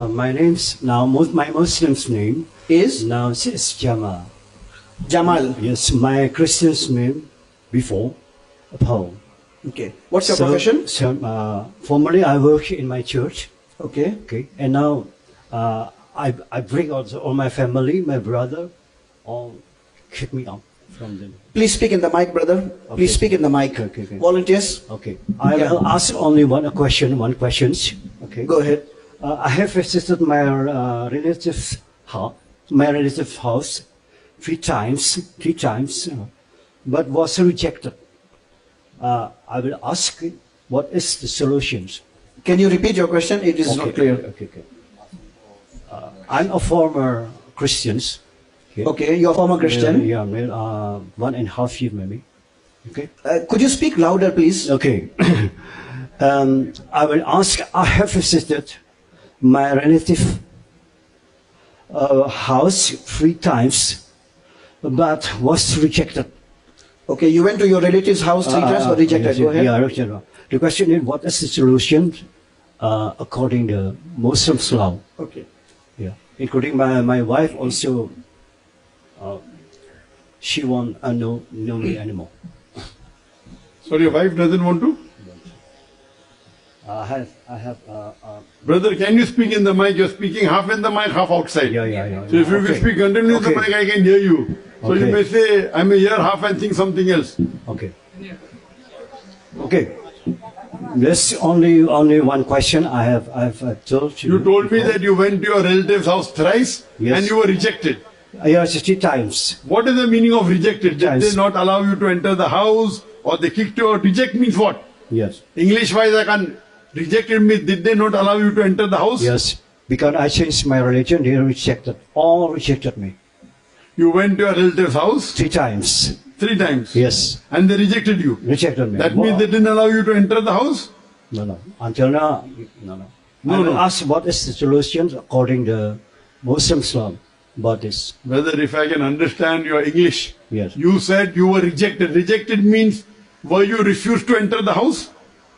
My name's now my Muslim's name Is now is Jamal. Jamal. Yes, my Christian's name before Paul. Okay. What's your profession? So, formerly I work in my church. Okay. Okay, and now I bring also all my family, my brother, all kick me out from them. Please speak in the mic, brother. Please speak in the mic. Okay. Volunteers, Okay, I will ask only one questions. Okay. go ahead. I have visited my relative's house three times, but was rejected. I will ask what is the solutions. Can you repeat your question? It is not clear. Okay. I'm a former Christian. Okay, you're a former Christian. Yeah, 1.5 years maybe. Okay. Could you speak louder, please? Okay. I will ask. I have visited my relative house three times, but was rejected. Okay, you went to your relative's house three times, but rejected. Go ahead. Yeah, rejected. The question is, what is the solution according to Muslim's law? Okay. Yeah, including my wife also. She won't know me anymore. So your wife doesn't want to? I have. Brother, can you speak in the mic? You're speaking half in the mic, half outside. Yeah. So if you will speak continuously in the mic, I can hear you. So you Okay. may say, I may hear half and think something else. Okay. Okay. There's only one question I've told you. You told me before. that you went to your relative's house thrice Yes. and you were rejected. Yes, 3 times. What is the meaning of rejected? Did Yes. they not allow you to enter the house or they kicked you out? Reject means what? Yes. English wise I can't. Rejected means did they not allow you to enter the house? Yes. Because I changed my religion, they all rejected me. You went to your relative's house 3 times. 3 times. Yes. And they rejected you. Rejected me. That means they didn't allow you to enter the house? No. Until now, no. No, I will no. ask what is the solution according to Muslim Islam about this. Whether if I can understand your English. Yes. You said you were rejected. Rejected means were you refused to enter the house?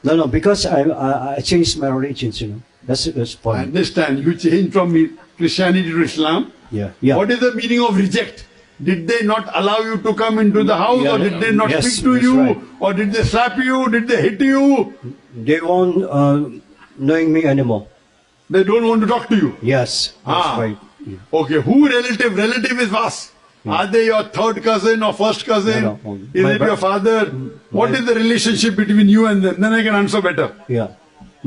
No, because I changed my religion, That's the I point. understand. You changed from Christianity to Islam. Yeah. What is the meaning of reject? Did they not allow you to come into the house or did they not Yes, speak to that's you? right. Or did they slap you? Did they hit you? They won't knowing me anymore. They don't want to talk to you. Yes, that's Ah. right. Yeah. Okay, who relative? Relative is vast. Are they your third cousin or first cousin? No. Is My it your father? What is the relationship between you and them? Then I can answer better. Yeah.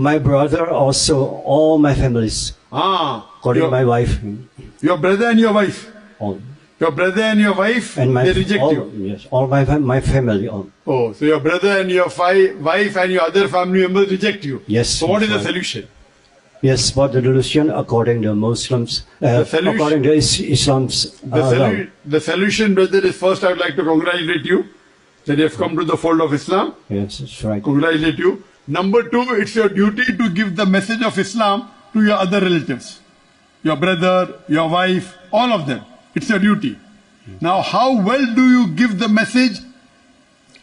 My brother also, all my families, according your, my wife, your brother and your wife. all. Your brother and your wife, And they reject all, you. Yes, all my family, all. Oh, so your brother and your wife and your other family members reject you. Yes, So what is the that's right. solution? Yes, but the solution according to Muslims, solution- according to Islam's law. The solution, brother, is first I would like to congratulate you that you have come to the fold of Islam. Yes, that's right. Congratulate you. Number 2, it's your duty to give the message of Islam to your other relatives. Your brother, your wife, all of them. It's your duty. Now, how well do you give the message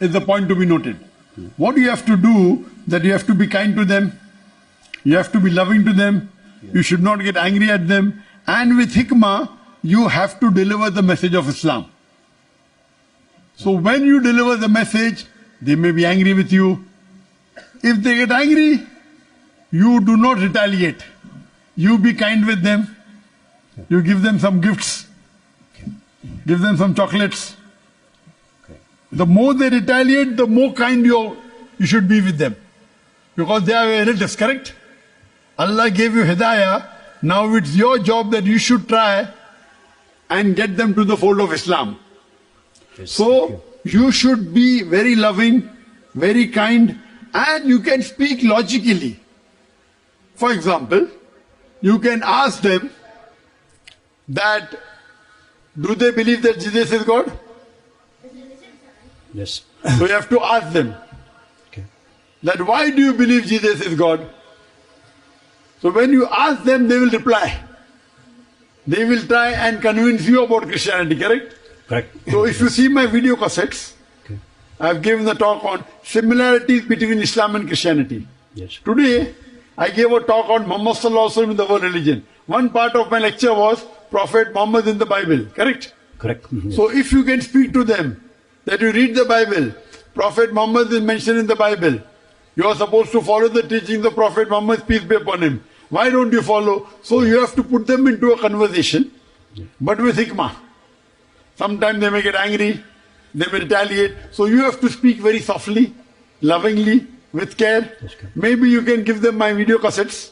is the point to be noted. What you have to do, that you have to be kind to them. You have to be loving to them. You should not get angry at them. And with hikmah, you have to deliver the message of Islam. So when you deliver the message, they may be angry with you. If they get angry, you do not retaliate. You be kind with them. You give them some gifts. Give them some chocolates. The more they retaliate, the more kind you should be with them. Because they are your relatives, correct? Allah gave you hidayah. Now it's your job that you should try and get them to the fold of Islam. Yes, So you should be very loving, very kind, and you can speak logically. For example, you can ask them that, do they believe that Jesus is God? Yes. So you have to ask them Okay. that why do you believe Jesus is God? So when you ask them, they will reply. They will try and convince you about Christianity, correct? Correct. So if you see my video cassettes, Okay. I have given the talk on similarities between Islam and Christianity. Yes. Today, I gave a talk on Muhammad Sallallahu Alaihi Wasallam in the world religion. One part of my lecture was Prophet Muhammad in the Bible, correct? Correct. Mhm. So if you can speak to them, that you read the Bible, Prophet Muhammad is mentioned in the Bible, you are supposed to follow the teachings of Prophet Muhammad, peace be upon him. Why don't you follow? So you have to put them into a conversation, but with hikmah. Sometimes they may get angry, they may retaliate. So you have to speak very softly, lovingly, with care. Maybe you can give them my video cassettes.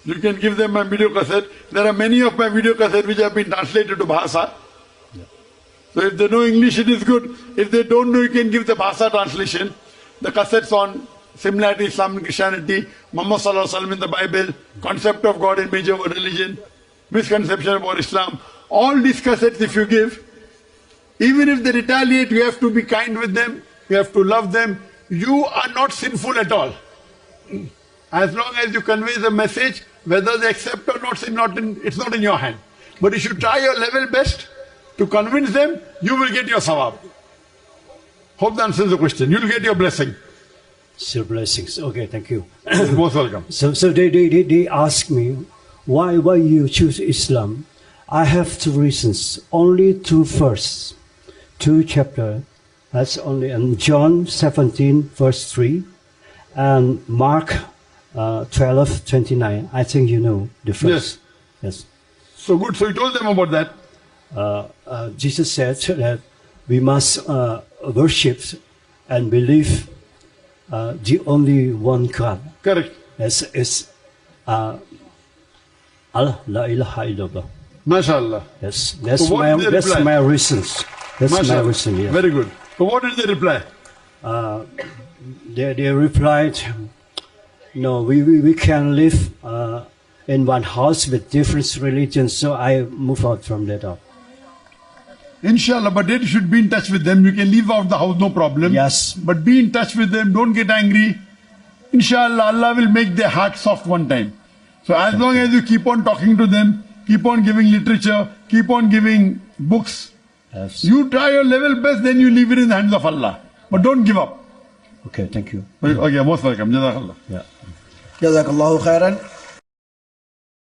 You can give them my video cassette. There are many of my video cassettes which have been translated to Bhasa. So if they know English, it is good. If they don't know, you can give the Bhasa translation. The cassettes on similarity, Islam and Christianity, Muhammad Sallallahu Alaihi Wasallam in the Bible, concept of God in major world religion, misconception about Islam. All these cassettes if you give, even if they retaliate, you have to be kind with them, you have to love them. You are not sinful at all. As long as you convey the message, whether they accept or not, it's not in your hand. But if you try your level best to convince them, you will get your sawab. Hope that answers the question. You will get your blessing. Still blessings. Okay, thank you. You're most welcome. So they ask me, why you choose Islam? I have two reasons. Only two verses, two chapters. That's only in John 17, verse 3, and Mark 12:29. I think you know the verse. Yes. So good. So you told them about that. Jesus said that we must worship and believe the only one God. Correct. It's Allah, la ilaha illallah. MashaAllah. Yes, So what did they reply? my reasons. That's my MashaAllah. reason. Yeah. Very good. So what did they reply? They replied, no, we can live in one house with different religions, so I move out from that up. Inshallah, but then you should be in touch with them. You can leave out the house, no problem. Yes. But be in touch with them. Don't get angry. Inshallah, Allah will make their heart soft one time. So as long as you keep on talking to them, keep on giving literature, keep on giving books, Yes. you try your level best, then you leave it in the hands of Allah. But don't give up. Okay, thank you. Okay, most welcome. Jazakallah. Yeah. Jazakallahu khairan.